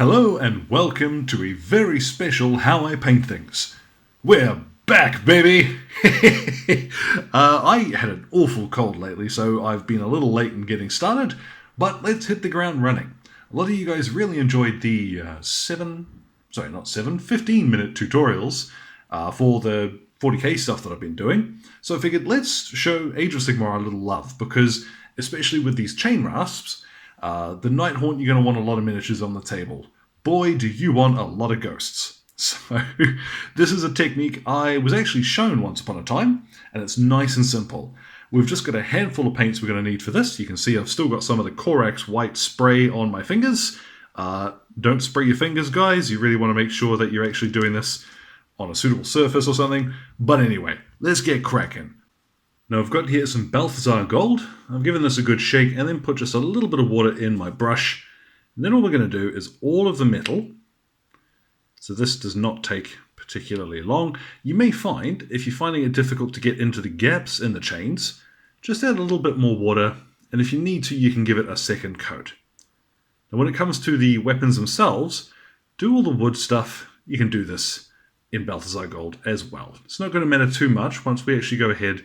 Hello and welcome to a very special How I Paint Things. We're back, baby! I had an awful cold lately, so I've been a little late in getting started, but let's hit the ground running. A lot of you guys really enjoyed the 15-minute tutorials for the 40k stuff that I've been doing, so I figured let's show Age of Sigmar a little love, because especially with these Chainrasps, the Nighthaunt, you're going to want a lot of miniatures on the table. Boy, do you want a lot of ghosts. So, this is a technique I was actually shown once upon a time, and it's nice and simple. We've just got a handful of paints we're going to need for this. You can see I've still got some of the Corax white spray on my fingers. Don't spray your fingers, guys. You really want to make sure that you're actually doing this on a suitable surface or something. But anyway, let's get cracking. Now I've got here some Balthazar gold. I've given this a good shake and then put just a little bit of water in my brush. And then all we're going to do is all of the metal. So this does not take particularly long. You may find, if you're finding it difficult to get into the gaps in the chains, just add a little bit more water. And if you need to, you can give it a second coat. Now when it comes to the weapons themselves, do all the wood stuff. You can do this in Balthazar gold as well. It's not going to matter too much once we actually go ahead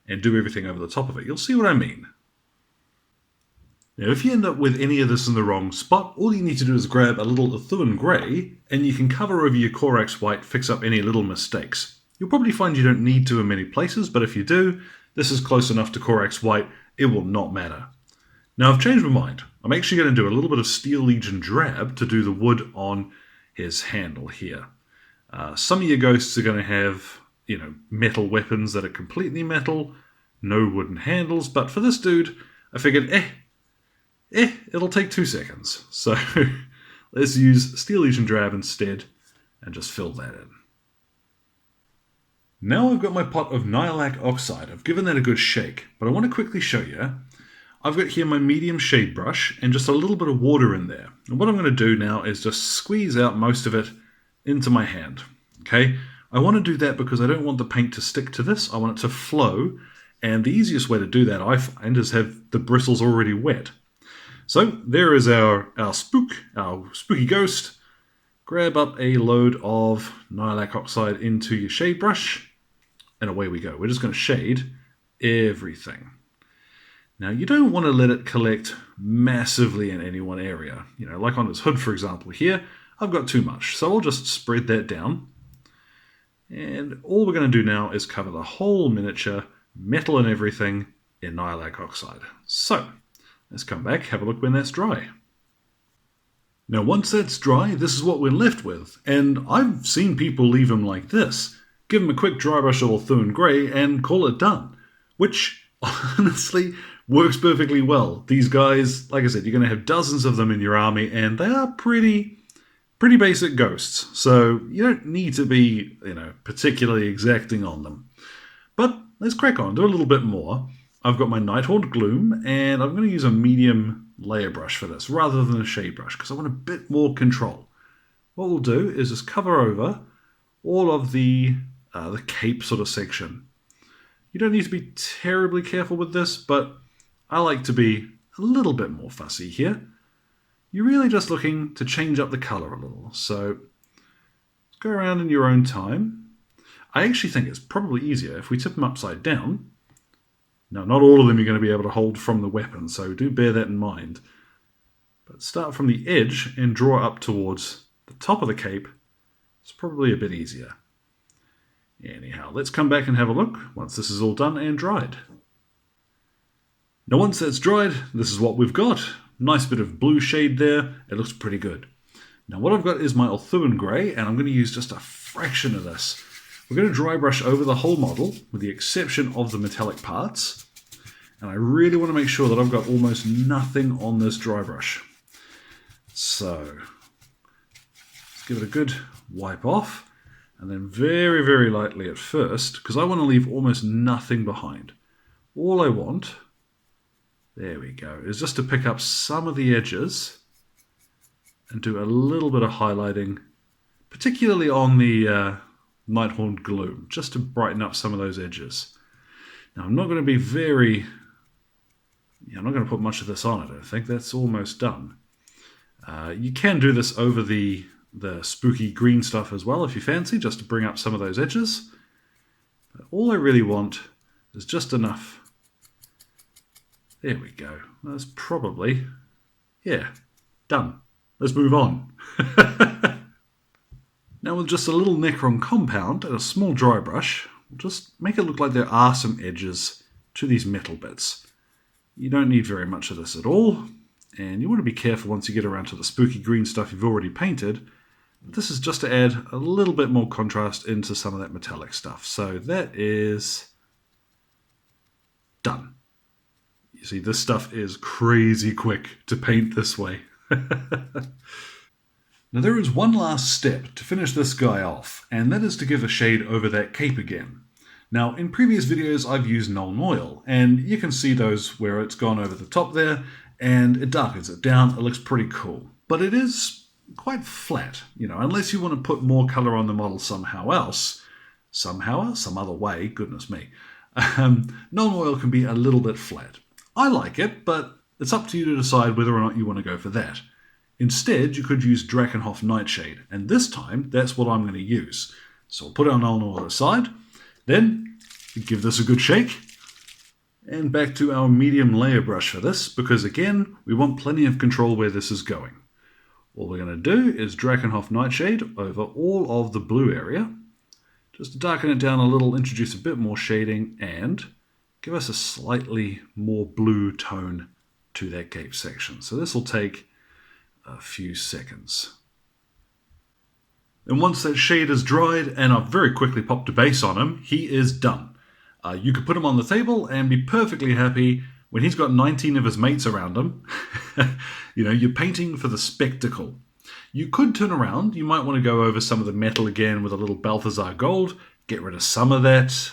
and do everything over the top of it. You'll see what I mean. Now, if you end up with any of this in the wrong spot, all you need to do is grab a little Nilakh Grey, and you can cover over your Corax White, fix up any little mistakes. You'll probably find you don't need to in many places, but if you do, this is close enough to Corax White, it will not matter. Now, I've changed my mind. I'm actually going to do a little bit of Steel Legion Drab to do the wood on his handle here. Some of your ghosts are going to have metal weapons that are completely metal, no wooden handles, but for this dude, I figured, it'll take 2 seconds. So let's use Steel Legion Drab instead and just fill that in. Now I've got my pot of Nihilakh Oxide. I've given that a good shake, but I want to quickly show you. I've got here my medium shade brush and just a little bit of water in there. And what I'm going to do now is just squeeze out most of it into my hand. Okay? I want to do that because I don't want the paint to stick to this. I want it to flow, and the easiest way to do that, I find, is have the bristles already wet. So there is our spooky ghost. Grab up a load of Nihilakh Oxide into your shade brush, and away we go. We're just going to shade everything. Now you don't want to let it collect massively in any one area. Like on his hood, for example, here, I've got too much. So I'll just spread that down. And all we're going to do now is cover the whole miniature, metal and everything, in Nihilakh Oxide. So, let's come back, have a look when that's dry. Now once that's dry, this is what we're left with. And I've seen people leave them like this. Give them a quick dry brush of Nilakh Grey and call it done. Which, honestly, works perfectly well. These guys, like I said, you're going to have dozens of them in your army, and they are pretty basic ghosts, so you don't need to be, particularly exacting on them. But let's crack on, do a little bit more. I've got my Nighthaunt Gloom, and I'm going to use a medium layer brush for this, rather than a shade brush, because I want a bit more control. What we'll do is just cover over all of the cape sort of section. You don't need to be terribly careful with this, but I like to be a little bit more fussy here. You're really just looking to change up the colour a little, so go around in your own time. I actually think it's probably easier if we tip them upside down. Now, not all of them you're going to be able to hold from the weapon, so do bear that in mind. But start from the edge and draw up towards the top of the cape. It's probably a bit easier. Anyhow, let's come back and have a look once this is all done and dried. Now once that's dried, this is what we've got. Nice bit of blue shade there. It looks pretty good. Now what I've got is my Nilakh Grey, and I'm going to use just a fraction of this. We're going to dry brush over the whole model, with the exception of the metallic parts. And I really want to make sure that I've got almost nothing on this dry brush. So, let's give it a good wipe off. And then very, very lightly at first, because I want to leave almost nothing behind. All I want, there we go, is just to pick up some of the edges and do a little bit of highlighting, particularly on the Nighthaunt Gloom, just to brighten up some of those edges. Now I'm not going to be I'm not going to put much of this on, I don't think. That's almost done. You can do this over the spooky green stuff as well if you fancy, just to bring up some of those edges. But all I really want is just enough. There we go. That's probably, yeah, done. Let's move on. Now with just a little Necron compound and a small dry brush, we'll just make it look like there are some edges to these metal bits. You don't need very much of this at all, and you want to be careful once you get around to the spooky green stuff you've already painted. This is just to add a little bit more contrast into some of that metallic stuff. So that is done. You see, this stuff is crazy quick to paint this way. Now there is one last step to finish this guy off, and that is to give a shade over that cape again. Now in previous videos I've used Nuln Oil, and you can see those where it's gone over the top there, and it darkens it down. It looks pretty cool. But it is quite flat, you know, unless you want to put more colour on the model somehow else. Somehow, some other way, goodness me. Nuln Oil can be a little bit flat. I like it, but it's up to you to decide whether or not you want to go for that. Instead, you could use Drakenhof Nightshade, and this time, that's what I'm going to use. So I'll put our Nuln Oil aside, then give this a good shake, and back to our medium layer brush for this, because again, we want plenty of control where this is going. All we're going to do is Drakenhof Nightshade over all of the blue area, just to darken it down a little, introduce a bit more shading, and give us a slightly more blue tone to that cape section. So this will take a few seconds. And once that shade is dried, and I've very quickly popped a base on him, he is done. You could put him on the table and be perfectly happy when he's got 19 of his mates around him. You know, you're painting for the spectacle. You could turn around, you might want to go over some of the metal again with a little Balthazar gold, get rid of some of that,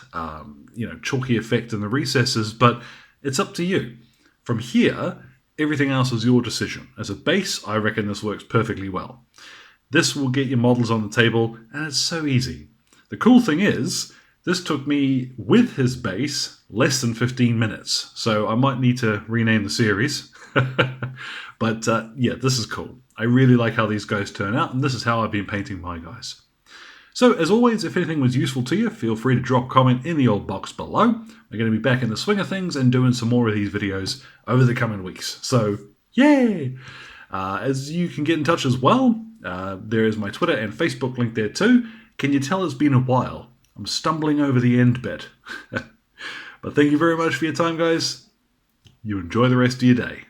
you know, chalky effect in the recesses, but it's up to you. From here, everything else is your decision. As a base, I reckon this works perfectly well. This will get your models on the table, and it's so easy. The cool thing is, this took me, with his base, less than 15 minutes, so I might need to rename the series. But yeah, this is cool. I really like how these guys turn out, and this is how I've been painting my guys. So, as always, if anything was useful to you, feel free to drop a comment in the old box below. We're going to be back in the swing of things and doing some more of these videos over the coming weeks. So, yay! As you can get in touch as well, there is my Twitter and Facebook link there too. Can you tell it's been a while? I'm stumbling over the end bit. But thank you very much for your time, guys. You enjoy the rest of your day.